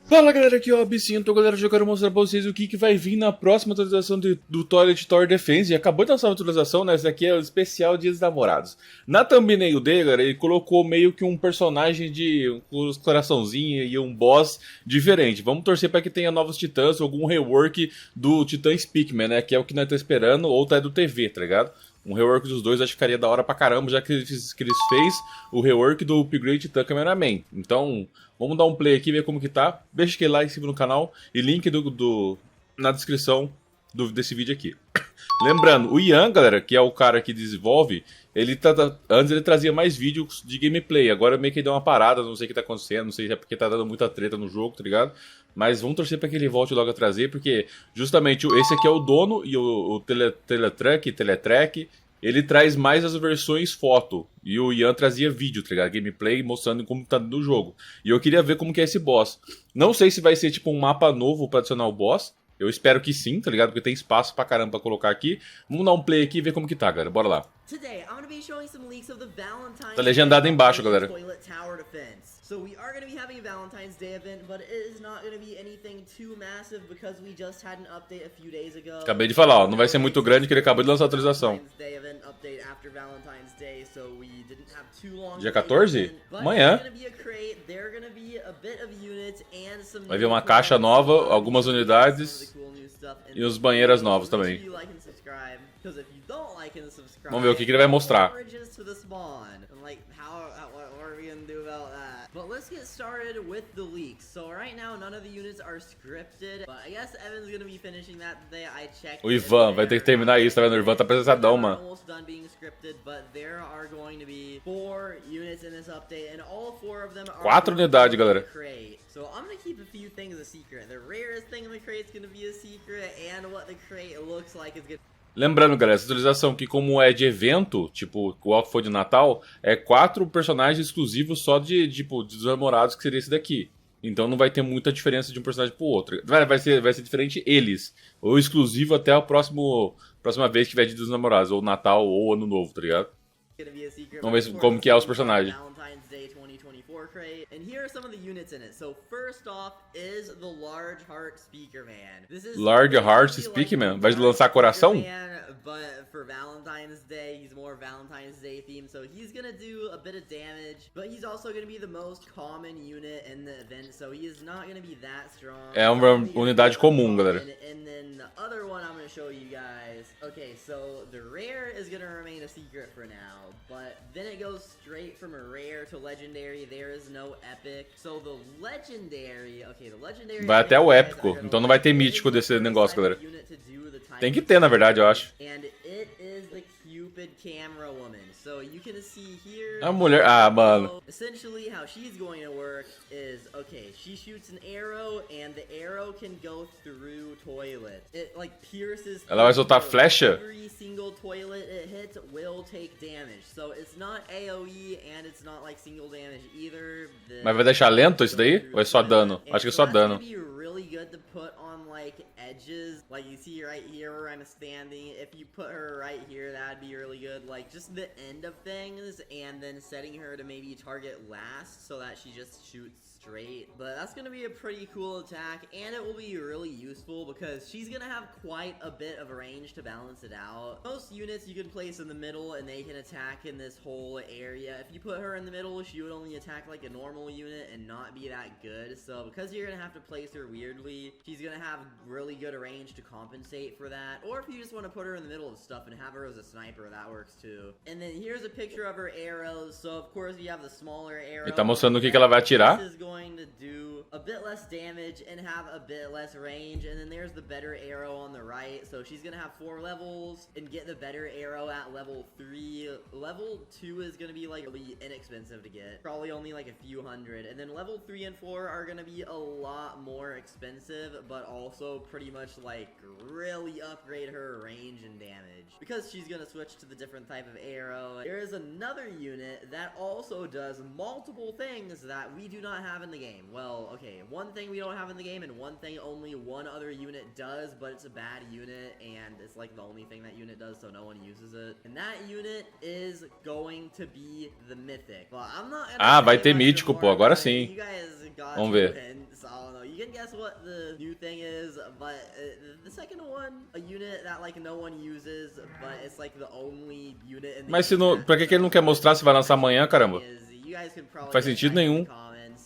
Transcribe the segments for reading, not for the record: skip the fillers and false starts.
Fala galera, aqui é o Abicinho, então galera, eu quero mostrar pra vocês o que vai vir na próxima atualização do Toilet Tower Defense. E acabou de lançar uma atualização, né? Essa aqui é o especial Dia dos Namorados. Na thumbnail dele, galera, ele colocou meio que um personagem de uns coraçãozinhos e um boss diferente. Vamos torcer pra que tenha novos titãs, algum rework do Titã Speakman, né? Que é o que nós tá esperando, ou tá do TV, tá ligado? Um rework dos dois acho que ficaria da hora pra caramba, já que eles fez o rework do Upgrade Titan Cameraman. Então, vamos dar um play aqui e ver como que tá. Deixa aquele like, se inscreva no canal e link na descrição desse vídeo aqui. Lembrando, o Ian, galera, que é o cara que desenvolve, antes ele trazia mais vídeos de gameplay. Agora meio que deu uma parada, não sei o que tá acontecendo, não sei se é porque tá dando muita treta no jogo, tá ligado? Mas vamos torcer pra que ele volte logo a trazer, porque justamente esse aqui é o dono e o Teletrack, ele traz mais as versões foto. E o Ian trazia vídeo, tá ligado? Gameplay mostrando como tá no jogo. E eu queria ver como que é esse boss. Não sei se vai ser tipo um mapa novo pra adicionar o boss. Eu espero que sim, tá ligado? Porque tem espaço pra caramba pra colocar aqui. Vamos dar um play aqui e ver como que tá, galera. Bora lá. Tá legendado embaixo, galera. So we are going to be having a Valentine's Day event, but it is not going to be anything too massive because we just had an update a few days ago. Acabei de falar, ó, não vai ser muito grande que ele acabou de lançar a atualização. Dia 14? Amanhã. Vai vir uma caixa nova, algumas unidades e os banheiras novos também. Vamos ver o que ele vai mostrar. But let's get started with the leaks. So right now none of the units are scripted, but I guess Evan's gonna be finishing that today. I checked. O Ivan vai ter que terminar isso, tá vendo? O Ivan tá apresentadão, mano. Almost done being scripted, but there are going to be 4 units in this update, and all 4 of them are 4 unidades, galera. So I'm gonna keep a few things a secret. The rarest thing in the crate is gonna be a secret, and what the crate looks like is gonna. Lembrando, galera, essa atualização aqui, como é de evento, tipo, igual que foi de Natal, é 4 personagens exclusivos só tipo, dos namorados, que seria esse daqui. Então não vai ter muita diferença de um personagem pro outro. Vai ser diferente eles. Ou exclusivo até a próxima vez que tiver Dia dos Namorados, ou Natal, ou Ano Novo, tá ligado? Vamos ver como que é os personagens. And here are some of the units in it. So first off is the Large Heart Speaker Man. This is Large Heart Speaker Man? Vai lançar coração? But for Valentine's Day, he's more Valentine's Day themed, so he's gonna do a bit of damage, but he's also gonna be the most common unit in the event, so he is not gonna be that strong. É uma unidade comum, galera. And then the other one I'm gonna show you guys. Okay, so the rare is gonna remain a secret for now, but then it goes straight from a rare to legendary. There is no epic. So the legendary, okay, the legendary vai até o épico, então não vai ter mítico desse negócio, galera. Tem que ter, na verdade, eu acho. And it is the Cupid Camera Woman. So you can see here. A mulher, mano. Essentially how she's going to work is, okay, she shoots an arrow and the arrow can go through toilet. It like pierces. Ela vai soltar flecha? Every single toilet it hits will take damage. So it's not AoE and it's not like single damage either. Mas vai deixar lento isso daí? Ou é só dano? Acho que é só dano. Really good to put on like edges, like you see right here where I'm standing. If you put her right here, that'd be really good, like just the end of things, and then setting her to maybe target last so that she just shoots straight. But that's gonna be a pretty cool attack, and it will be really useful because she's gonna have quite a bit of range to balance it out. Most units you can place in the middle and they can attack in this whole area. If you put her in the middle, she would only attack like a normal unit and not be that good. So because you're gonna have to place her weirdly, she's gonna have really good range to compensate for that. Or if you just want to put her in the middle of stuff and have her as a sniper, that works too. And then here's a picture of her arrows. So of course you have the smaller arrow. Ele tá mostrando o que ela vai atirar. This is going to do a bit less damage and have a bit less range. And then there's the better arrow on the right. So she's gonna have 4 levels and get the better arrow at level 3. Level 2 is gonna be like really inexpensive to get. Probably only like a few hundred. And then level 3 and 4 are gonna be a lot more expensive, but also pretty much like really upgrade her range and damage because she's gonna switch to the different type of arrow. There is another unit that also does multiple things that we do not have in the game. Well, okay, one thing we don't have in the game and one thing only one other unit does, but it's a bad unit and it's like the only thing that unit does, so no one uses it. And that unit is going to be the Mythic. Well, I'm not vai ter mítico, pô, agora sim. Vamos ver. can't guess what the new thing is, but the second one, a unit that like no one uses, but it's like the only unit in the Mas se não, pra que ele não quer mostrar se vai lançar amanhã, caramba? You guys can probably Faz sentido nenhum.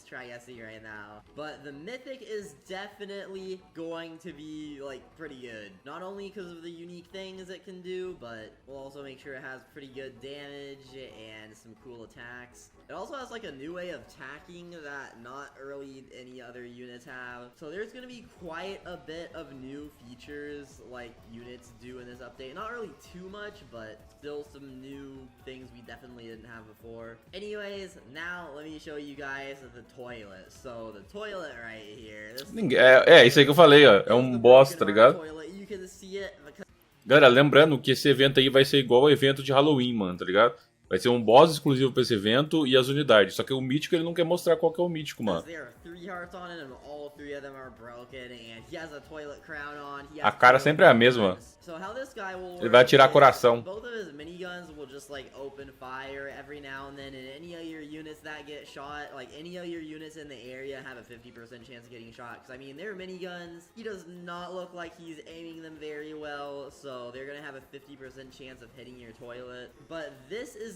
Try guessing right now. But the Mythic is definitely going to be like pretty good. Not only because of the unique things it can do, but we'll also make sure it has pretty good damage and some cool attacks. It also has like a new way of attacking that not really any other units have. So there's going to be quite a bit of new features like units do in this update. Not really too much, but still some new things we definitely didn't have before. Anyways, now let me show you guys the toilet. So the toilet right here. Isso aí que eu falei, ó. É um boss, tá ligado? You can see it because... Galera, lembrando que esse evento aí vai ser igual ao evento de Halloween, mano, tá ligado? Vai ser um boss exclusivo pra esse evento e as unidades. Só que o mítico ele não quer mostrar qual que é o mítico, mano. A cara sempre é a mesma. Ele vai atirar coração.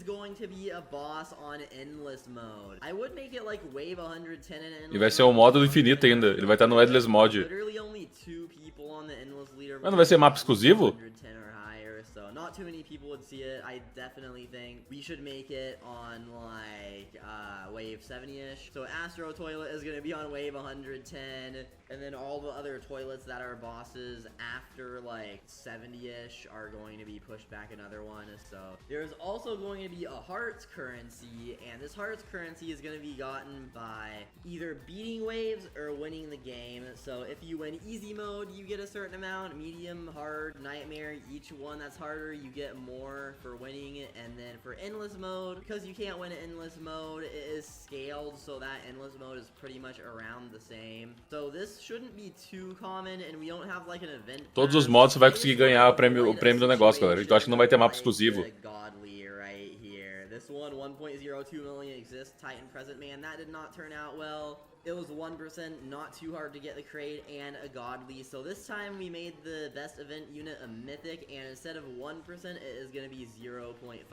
Going to be a boss on endless mode. I would make it like wave 110 in endless. E vai ser o modo infinito ainda. Ele vai estar no endless mode. Literally only 2 people on the endless leader. Mas não vai ser mapa exclusivo? 110 or higher, so not too many people would see it. I definitely think we should make it on like wave 70ish. So Astro Toilet is going to be on wave 110, and then all the other toilets that are bosses after like 70ish are going to be pushed back another one. So there's also going to be a hearts currency, and this hearts currency is going to be gotten by either beating waves or winning the game. So if you win easy mode, you get a certain amount, medium, hard, nightmare, each one that's harder, you get more for winning it. And then for endless mode, because you can't win in endless mode, it is scaled, so that endless mode is pretty much around the same. So this shouldn't be too common, and we don't have like an event. Todos os modos você vai conseguir ganhar o prêmio do negócio, galera. Então acho que não vai ter mapa exclusivo. This one, 1.02 million exists, Titan Present Man. That did not turn out well. It was 1%, not too hard to get the crate, and a godly. So this time we made the best event unit a mythic, and instead of 1%, it is going to be 0.5%.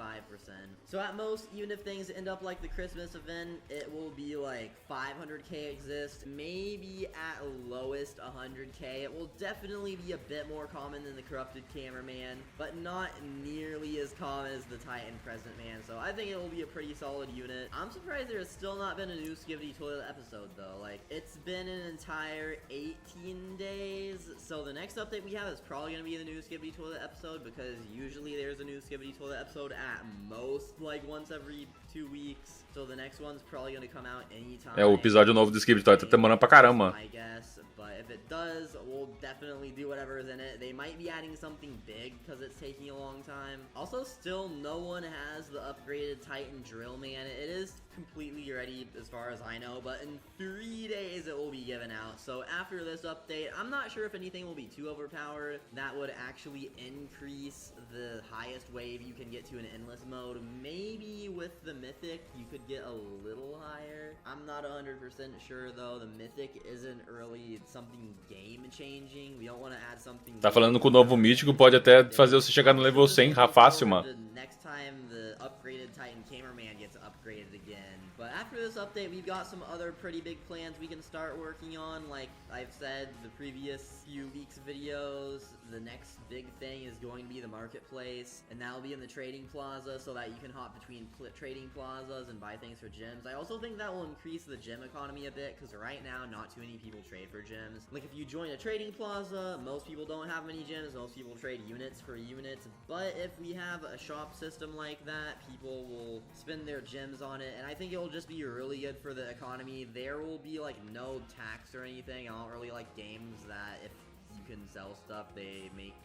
So at most, even if things end up like the Christmas event, it will be like 500k exist, maybe at lowest 100k. It will definitely be a bit more common than the Corrupted Cameraman, but not nearly as common as the Titan Present Man. So I think it will be a pretty solid unit. I'm surprised there has still not been a new Skivity Toilet episode though. Like, it's been an entire 18 days, so the next update we have is probably going to be the new Skivity Toilet episode, because usually there's a new Skivity Toilet episode at most, like, once every 2 weeks, so the next one's probably going to come out anytime. O episódio novo do Skivity Toilet tá demorando pra caramba. I guess, but if it does, we'll definitely do whatever is in it. They might be adding something big, because it's taking a long time. Also, still no one has the upgraded Titan Drill Man. It is completely ready as far as I know, but in 3 days it will be given out. So after this update, I'm not sure if anything will be too overpowered that would actually increase the highest wave you can get to in endless mode. Maybe with the Mythic you could get a little higher. I'm not 100% sure though. The Mythic isn't really something game changing. We don't want to add something. Tá falando que o novo mítico pode até fazer você chegar no level 100 fácil, mano. Next time the upgraded Titan Cameraman gets upgraded again. But after this update, we've got some other pretty big plans we can start working on. Like I've said the previous few weeks videos, the next big thing is going to be the marketplace, and that'll be in the trading plaza so that you can hop between trading plazas and buy things for gems. I also think that will increase the gem economy a bit, because right now not too many people trade for gems. Like if you join a trading plaza, most people don't have many gems, most people trade units for units, but if we have a shop system like that, people will spend their gems on it, and I think it will just be really good for the economy. There will be like no tax or anything. I don't really like games that if you can sell stuff, they make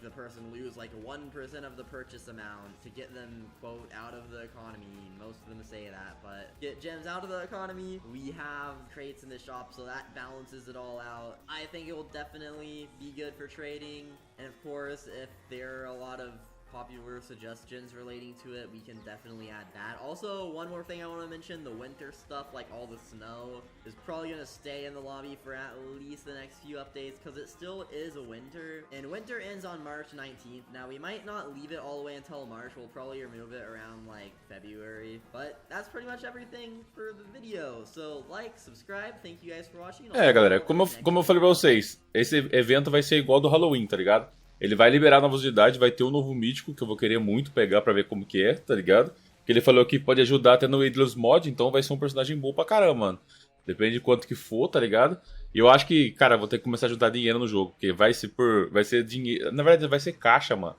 the person lose like 1% of the purchase amount to get them, quote, out of the economy. Most of them say that, but get gems out of the economy. We have crates in the shop, so that balances it all out. I think it will definitely be good for trading, and of course, if there are a lot of popular suggestions relating to it, we can definitely add that. Also, one more thing I want to mention, the winter stuff, like all the snow, is probably going to stay in the lobby for at least the next few updates, because it still is a winter, and winter ends on March 19th. Now, we might not leave it all the way until March, we'll probably remove it around, like, February, but that's pretty much everything for the video. So, like, subscribe, thank you guys for watching. Galera, como eu falei pra vocês, esse evento vai ser igual do Halloween, tá ligado? Ele vai liberar novas unidades, vai ter um novo mítico que eu vou querer muito pegar pra ver como que é, tá ligado? Que ele falou que pode ajudar até no Idlers Mod, então vai ser um personagem bom pra caramba, mano. Depende de quanto que for, tá ligado? E eu acho que, cara, vou ter que começar a ajudar dinheiro no jogo, porque vai ser dinheiro, na verdade vai ser caixa, mano.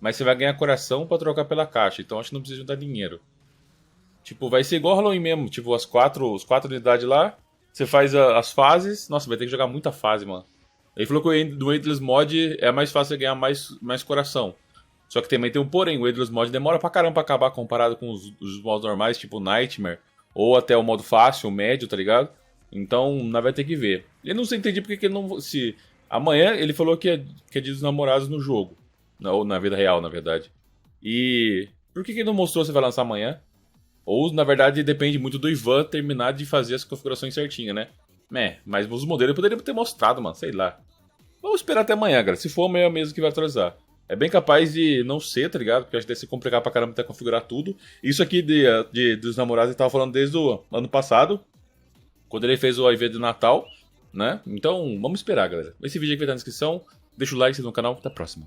Mas você vai ganhar coração pra trocar pela caixa, então acho que não precisa juntar dinheiro. Tipo, vai ser igual Halloween mesmo, tipo, as quatro unidades lá, você faz as fases, nossa, vai ter que jogar muita fase, mano. Ele falou que do Endless Mod é mais fácil ganhar mais coração. Só que também tem um porém, o Endless Mod demora pra caramba pra acabar comparado com os modos normais, tipo Nightmare, ou até o modo fácil, o médio, tá ligado? Então, nós vai ter que ver. Eu não sei entender porque que ele não... Se amanhã ele falou que é dia dos namorados no jogo. Ou na vida real, na verdade. E por que ele não mostrou se vai lançar amanhã? Ou, na verdade, depende muito do Ivan terminar de fazer as configurações certinhas, né? Mas os modelos poderiam ter mostrado, mano, sei lá. Vamos esperar até amanhã, cara. Se for amanhã mesmo que vai atualizar. É bem capaz de não ser, tá ligado? Porque acho que deve se complicar pra caramba até configurar tudo. Isso aqui dos namorados ele tava falando desde o ano passado. Quando ele fez o evento de Natal, né? Então, vamos esperar, galera. Esse vídeo aqui vai estar na descrição. Deixa o like, se inscreve no canal. Até a próxima.